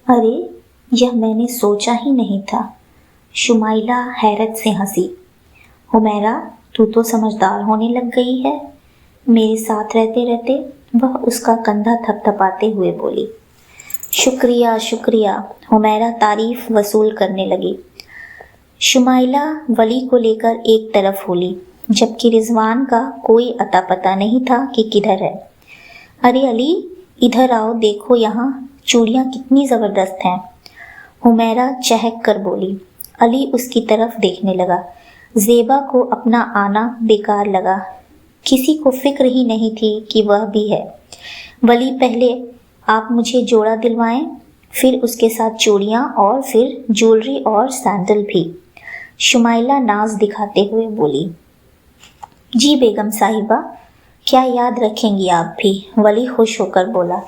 ارے یہ میں نے سوچا ہی نہیں تھا۔ شمائلہ حیرت سے ہنسی۔ حمیرہ تو سمجھدار ہونے لگ گئی ہے۔ میرے ساتھ رہتے رہتے وہ اس کا کندھا تھپ تھپاتے ہوئے بولی۔ شکریہ شکریہ، حمیرہ تعریف وصول کرنے لگی۔ شمائلہ ولی کو لے کر ایک طرف ہو لی، جبکہ رضوان کا کوئی اتا پتہ نہیں تھا کہ کدھر ہے۔ ارے علی ادھر آؤ، دیکھو یہاں چوڑیاں کتنی زبردست ہیں، حمیرہ چہک کر بولی۔ علی اس کی طرف دیکھنے لگا۔ زیبا کو اپنا آنا بیکار لگا، کسی کو فکر ہی نہیں تھی کہ وہ بھی ہے۔ ولی پہلے آپ مجھے جوڑا دلوائیں، پھر اس کے ساتھ چوڑیاں اور پھر جولری اور سینڈل بھی، شمائلہ ناز دکھاتے ہوئے بولی۔ جی بیگم صاحبہ، کیا یاد رکھیں گی آپ بھی، ولی خوش ہو کر بولا،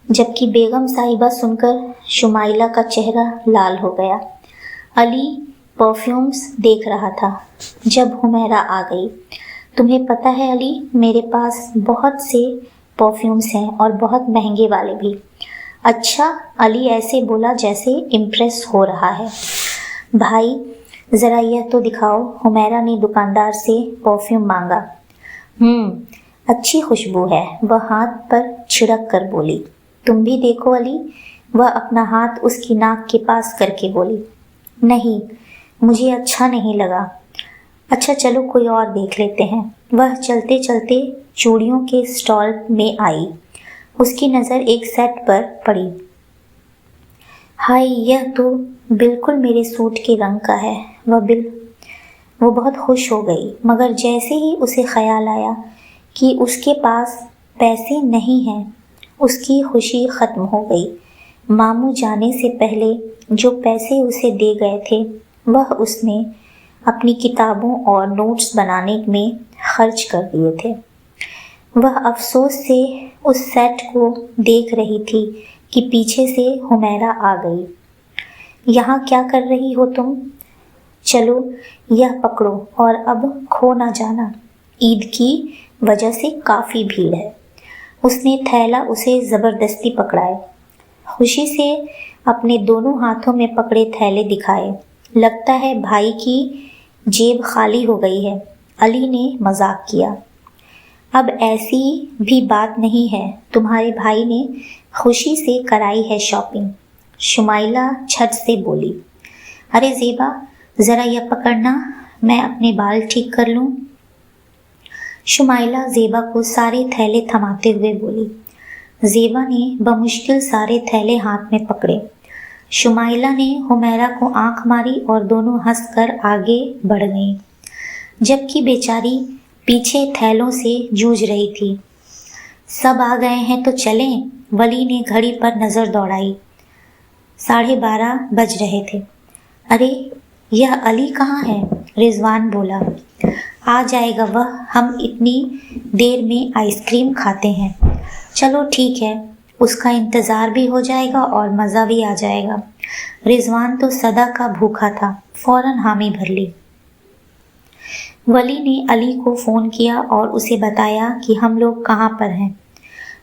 جبکہ بیگم صاحبہ سن کر شمائلہ کا چہرہ لال ہو گیا۔ علی پرفیومز دیکھ رہا تھا جب حمیرہ آ گئی۔ تمہیں پتہ ہے علی، میرے پاس بہت سے پرفیومز ہیں اور بہت مہنگے والے بھی۔ اچھا، علی ایسے بولا جیسے امپریس ہو رہا ہے۔ بھائی ذرا یہ تو دکھاؤ، حمیرہ نے دکاندار سے پرفیوم مانگا۔ اچھی خوشبو ہے، وہ ہاتھ پر چھڑک کر بولی۔ تم بھی دیکھو علی، وہ اپنا ہاتھ اس کی ناک کے پاس کر کے بولی۔ نہیں، مجھے اچھا نہیں لگا۔ اچھا چلو کوئی اور دیکھ لیتے ہیں۔ وہ چلتے چلتے چوڑیوں کے اسٹال میں آئی۔ اس کی نظر ایک سیٹ پر پڑی۔ ہائے، یہ تو بالکل میرے سوٹ کے رنگ کا ہے۔ وہ بہت خوش ہو گئی، مگر جیسے ہی اسے خیال آیا کہ اس کے پاس پیسے نہیں ہیں، اس کی خوشی ختم ہو گئی۔ ماموں جانے سے پہلے جو پیسے اسے دے گئے تھے وہ اس نے اپنی کتابوں اور نوٹس بنانے میں خرچ کر دیے تھے۔ وہ افسوس سے اس سیٹ کو دیکھ رہی تھی کہ پیچھے سے حمیرہ آ گئی۔ یہاں کیا کر رہی ہو تم؟ چلو یہ پکڑو اور اب کھو نہ جانا، عید کی وجہ سے کافی بھیڑ ہے۔ اس نے تھیلا اسے زبردستی پکڑائے، خوشی سے اپنے دونوں ہاتھوں میں پکڑے تھیلے دکھائے۔ لگتا ہے بھائی کی جیب خالی ہو گئی ہے، علی نے مذاق کیا۔ اب ایسی بھی بات نہیں ہے، تمہارے بھائی نے خوشی سے کرائی ہے شاپنگ، شمائلہ چھٹ سے بولی۔ ارے زیبا ذرا یہ پکڑنا، میں اپنے بال ٹھیک کر لوں۔ شمائلہ زیبا کو سارے تھیلے تھماتے ہوئے بولی۔ زیبا نے بمشکل سارے تھیلے ہاتھ میں پکڑے۔ شمائلہ نے حمیرہ کو آنکھ ماری اور دونوں ہنس کر آگے بڑھ گئیں، جبکہ بیچاری پیچھے تھیلوں سے جوجھ رہی تھی۔ سب آ گئے ہیں تو چلیں، ولی نے گھڑی پر نظر دوڑائی۔ 12:30 بج رہے تھے۔ ارے یہ علی کہاں ہے؟ رضوان بولا۔ آ جائے گا وہ، ہم اتنی دیر میں آئس کریم کھاتے ہیں۔ چلو ٹھیک ہے، اس کا انتظار بھی ہو جائے گا اور مزہ بھی آ جائے گا۔ رضوان تو صدا کا بھوکا تھا، فوراً حامی بھر لی۔ ولی نے علی کو فون کیا اور اسے بتایا کہ ہم لوگ کہاں پر ہیں۔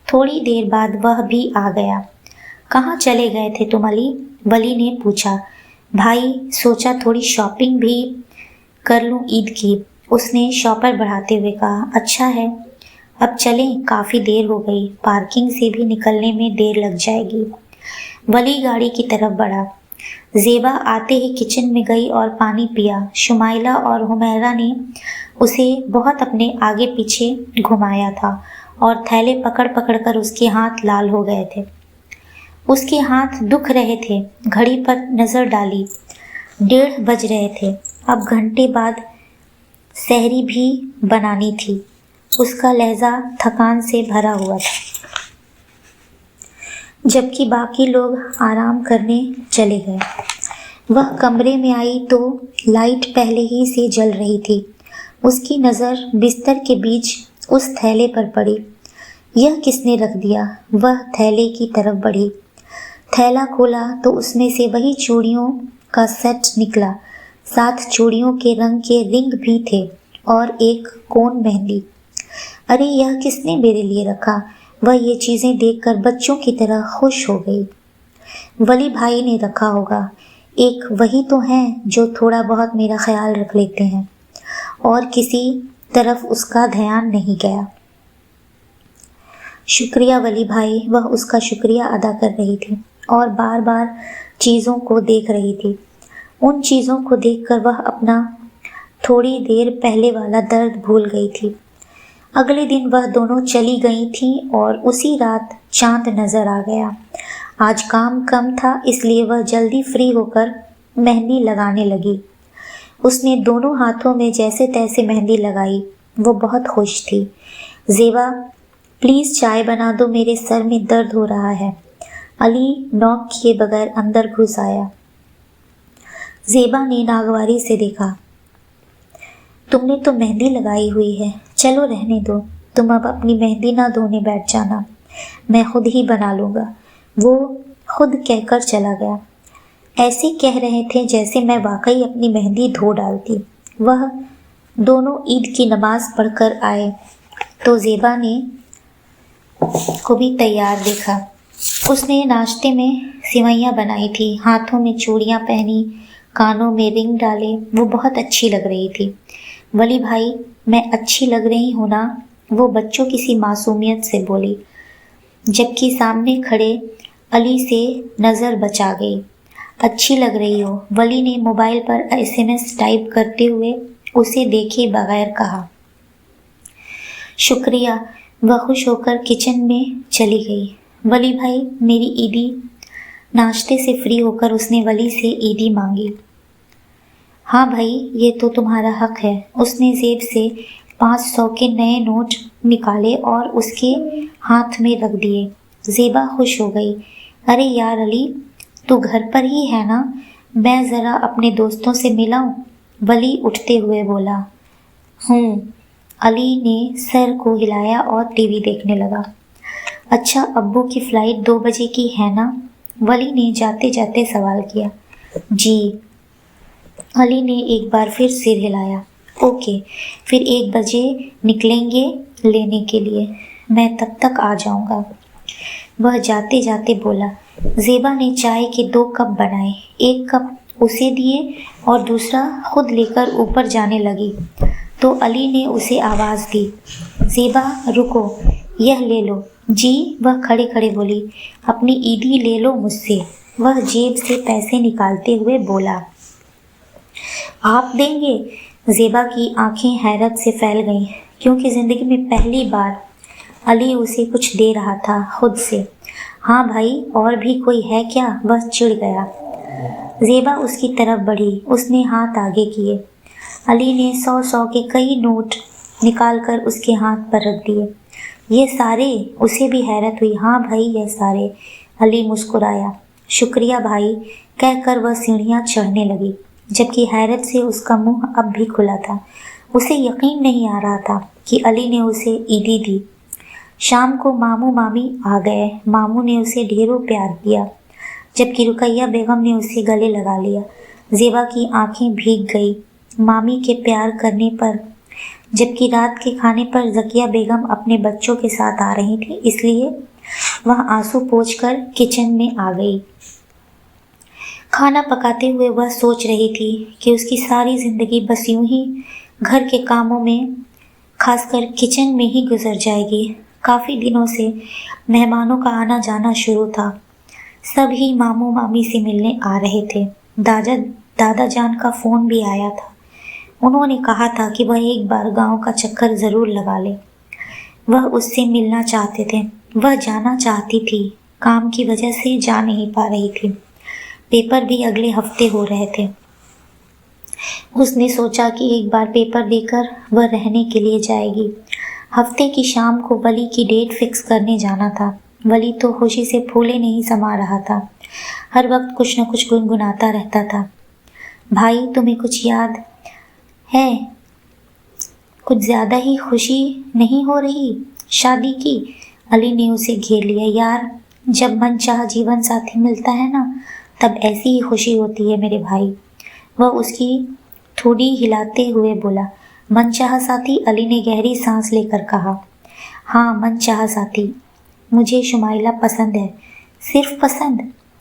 تھوڑی دیر بعد وہ بھی آ گیا۔ کہاں چلے گئے تھے تم علی؟ ولی نے پوچھا۔ بھائی سوچا تھوڑی شاپنگ بھی کر لوں عید کی، اس نے شاپر بڑھاتے ہوئے کہا۔ اچھا ہے، اب چلیں، کافی دیر ہو گئی، پارکنگ سے بھی نکلنے میں دیر لگ جائے گی۔ ولی گاڑی کی طرف بڑھا۔ زیبا آتے ہی کچن میں گئی اور پانی پیا۔ شمائلہ اور حمیرہ نے اسے بہت اپنے آگے پیچھے گھمایا تھا اور تھیلے پکڑ پکڑ کر اس کے ہاتھ لال ہو گئے تھے۔ اس کے ہاتھ دکھ رہے تھے۔ گھڑی پر نظر ڈالی، 1:30 بج رہے تھے۔ اب گھنٹے بعد سحری بھی بنانی تھی۔ اس کا لہجہ تھکان سے بھرا ہوا تھا، جبکہ باقی لوگ آرام کرنے چلے گئے۔ وہ کمرے میں آئی تو لائٹ پہلے ہی سے جل رہی تھی۔ اس کی نظر بستر کے بیچ اس تھیلے پر پڑی۔ یہ کس نے رکھ دیا؟ وہ تھیلے کی طرف بڑھی۔ تھیلا کھولا تو اس میں سے وہی چوڑیوں کا سیٹ نکلا، ساتھ چوڑیوں کے رنگ کے رنگ بھی تھے اور ایک کون مہندی۔ ارے یہ کس نے میرے لیے رکھا؟ وہ یہ چیزیں دیکھ کر بچوں کی طرح خوش ہو گئی۔ ولی بھائی نے رکھا ہوگا، ایک وہی تو ہیں جو تھوڑا بہت میرا خیال رکھ لیتے ہیں، اور کسی طرف اس کا دھیان نہیں گیا۔ شکریہ ولی بھائی۔ وہ اس کا شکریہ ادا کر رہی تھی اور بار بار چیزوں کو دیکھ رہی تھی۔ ان چیزوں کو دیکھ کر وہ اپنا تھوڑی دیر پہلے والا درد بھول گئی تھی۔ اگلے دن وہ دونوں چلی گئی تھیں اور اسی رات چاند نظر آ گیا۔ آج کام کم تھا، اس لیے وہ جلدی فری ہو کر مہندی لگانے لگی۔ اس نے دونوں ہاتھوں میں جیسے تیسے مہندی لگائی۔ وہ بہت خوش تھی۔ زیبا پلیز چائے بنا دو، میرے سر میں درد ہو رہا ہے۔ علی نوک کیے بغیر اندر گھس آیا۔ زیبا نے ناگواری سے دیکھا۔ تم نے تو مہندی لگائی ہوئی ہے، چلو رہنے دو، تم اب اپنی مہندی نہ دھونے بیٹھ جانا، میں خود ہی بنا لوں گا۔ وہ خود کہہ کر چلا گیا۔ ایسے کہہ رہے تھے جیسے میں واقعی اپنی مہندی دھو ڈالتی۔ وہ دونوں عید کی نماز پڑھ کر آئے تو زیبا نے کو بھی تیار دیکھا۔ اس نے ناشتے میں سیویاں بنائی تھی، ہاتھوں میں چوڑیاں پہنی، کانوں میں رنگ ڈالے، وہ بہت اچھی لگ رہی تھی۔ ولی بھائی میں اچھی لگ رہی ہوں نا؟ وہ بچوں کی سی معصومیت سے بولی، جبکہ سامنے کھڑے علی سے نظر بچا گئی۔ اچھی لگ رہی ہو، ولی نے موبائل پر SMS ٹائپ کرتے ہوئے اسے دیکھے بغیر کہا۔ شکریہ۔ وہ خوش ہو کر کچن میں چلی گئی۔ ولی بھائی میری عیدی۔ ناشتے سے فری ہو کر اس نے ولی سے عیدی مانگی۔ ہاں بھائی یہ تو تمہارا حق ہے۔ اس نے جیب سے 500 کے نئے نوٹ نکالے اور اس کے ہاتھ میں رکھ دیے۔ زیبا خوش ہو گئی۔ ارے یار علی، تو گھر پر ہی ہے نا؟ میں ذرا اپنے دوستوں سے ملاؤں؟ ولی اٹھتے ہوئے بولا۔ علی نے سر کو ہلایا اور ٹی وی دیکھنے لگا۔ اچھا ابو کی فلائٹ 2 بجے کی ہے نا؟ ولی نے جاتے جاتے سوال کیا۔ جی۔ علی نے ایک بار پھر سر ہلایا۔ اوکے، پھر 1 بجے نکلیں گے لینے کے لیے، میں تب تک آ جاؤں گا۔ وہ جاتے جاتے بولا۔ زیبا نے چائے کے 2 کپ بنائے، 1 کپ اسے دیے اور دوسرا خود لے کر اوپر جانے لگی تو علی نے اسے آواز دی۔ زیبا رکو، یہ لے لو۔ جی؟ وہ کھڑے کھڑے بولی۔ اپنی عیدی لے لو مجھ سے۔ وہ جیب سے پیسے نکالتے ہوئے بولا۔ آپ دیں گے؟ زیبا کی آنکھیں حیرت سے پھیل گئیں، کیونکہ زندگی میں پہلی بار علی اسے کچھ دے رہا تھا خود سے۔ ہاں بھائی، اور بھی کوئی ہے کیا؟ وہ چڑ گیا۔ زیبا اس کی طرف بڑھی، اس نے ہاتھ آگے کیے۔ علی نے 100 کے کئی نوٹ نکال کر اس کے ہاتھ پر رکھ دیے۔ یہ سارے؟ اسے بھی حیرت ہوئی۔ ہاں بھائی یہ سارے۔ علی مسکرایا۔ شکریہ بھائی کہہ کر وہ سیڑھیاں چڑھنے لگی، جبکہ حیرت سے اس کا منہ اب بھی کھلا تھا۔ اسے یقین نہیں آ رہا تھا کہ علی نے اسے عیدی دی۔ شام کو ماموں مامی آ گئے۔ ماموں نے اسے ڈھیروں پیار کیا، جبکہ رقیہ بیگم نے اسے گلے لگا لیا۔ زیبا کی آنکھیں بھیگ گئی مامی کے پیار کرنے پر، جبکہ رات کے کھانے پر ذکیہ بیگم اپنے بچوں کے ساتھ آ رہی تھی، اس لیے وہ آنسو پوچھ کر کچن میں آ گئی۔ کھانا پکاتے ہوئے وہ سوچ رہی تھی کہ اس کی ساری زندگی بس یوں ہی گھر کے کاموں میں، خاص کر کچن میں ہی گزر جائے گی۔ کافی دنوں سے مہمانوں کا آنا جانا شروع تھا۔ سب ہی ماموں مامی سے ملنے آ رہے تھے۔ دادا جان کا فون بھی آیا تھا۔ انہوں نے کہا تھا کہ وہ ایک بار گاؤں کا چکر ضرور لگا لے۔ وہ اس سے ملنا چاہتے تھے۔ وہ جانا چاہتی تھی، کام کی وجہ سے جا نہیں پا رہی تھی۔ پیپر بھی اگلے ہفتے ہو رہے تھے۔ اس نے سوچا کہ ایک بار پیپر دے کر وہ رہنے کے لیے جائے گی۔ ہفتے کی شام کو ولی کی ڈیٹ فکس کرنے جانا تھا۔ ولی تو خوشی سے پھولے نہیں سما رہا تھا، ہر وقت کچھ نہ کچھ گنگناتا رہتا تھا۔ بھائی تمہیں کچھ یاد ہے؟ کچھ زیادہ ہی خوشی نہیں ہو رہی شادی کی؟ علی نے اسے گھیر لیا۔ یار جب من چاہا جیون ساتھی ملتا ہے نا، تب ایسی ہی خوشی ہوتی ہے میرے بھائی۔ وہ اس کی تھوڑی ہلاتے ہوئے بولا۔ من چاہا ساتھی؟ علی نے گہری سانس لے کر کہا۔ ہاں من چاہا ساتھی، مجھے شمائلہ پسند ہے۔ صرف پسند؟